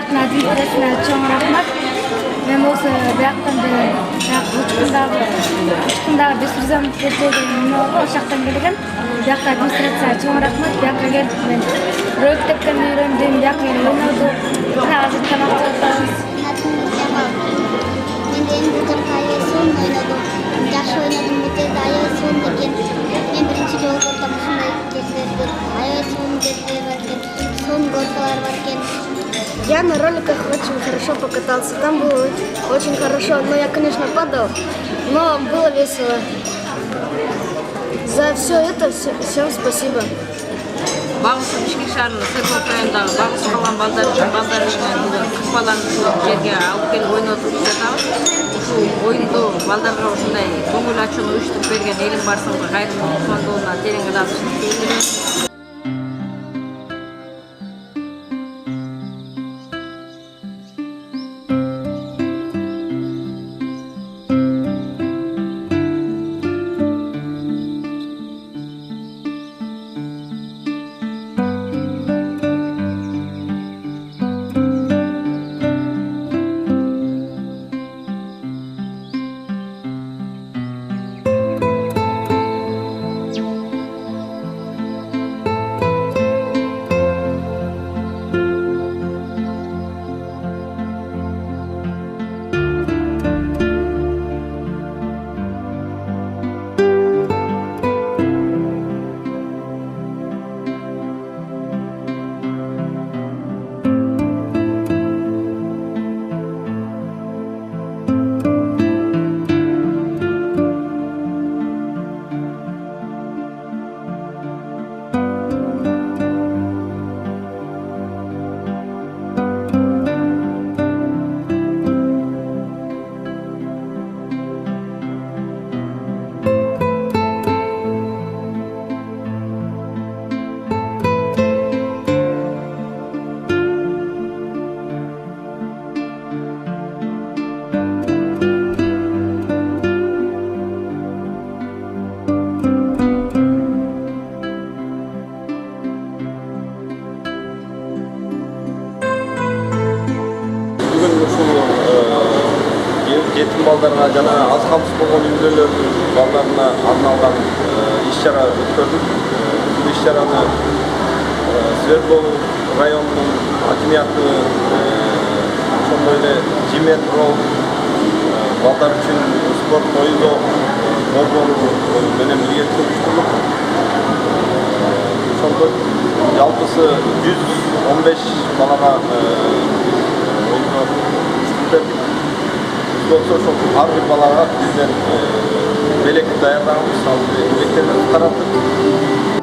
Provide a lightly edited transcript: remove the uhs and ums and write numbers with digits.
Алтын администрациясына чоң рахмат. Мен осы бияктан учкундағы Бесүрзем мектебинин ошол жактан келген. Биякка администрацияга чоң рахмат. Биякка келип мен ролик тепкен үйрөндүм, биякка келип ойнодук. Азыр тамак жаатабыз. Мен эми бул жакка аябай сонун ойнодум. Жакшы ойнодум, бул жерде аябай сонун экен. Мен биринчи жолу көрдүм ушундай жерлерди. Аябай сонун жерлер бар экен, сонун горкалар бар экен. Я на роликах очень хорошо покатался. Там было очень хорошо. Но я, конечно, падал, но было весело. За все это всем спасибо. Багысы Бишкек шаарынын Сырбок районундагы багысы калган балдар менен кыз баланы жерге алып келип ойнотуп жатабыз. Ушул оюнду балдарга ушундай көңүл ачууну уюштуруп берген элиң барсыңга кайрымдуулук фондуна терең ыраазычылык билдирем. Жетим балдарга жана аз камсыз болгон үй-бүлөлөрдүн балдарына арналган иш-чара өткөрдүк. Бул иш-чараны Свердлов районунун акимияты ошондой эле Жиметрол балдар үчүн спорт оюндо борбору менен бирге жүргүздүк. Ошондо жалпысы 115 балага оюндо бердик. Ошол ар бир балага бизден белек даярдаганбыз, ал электерин таратып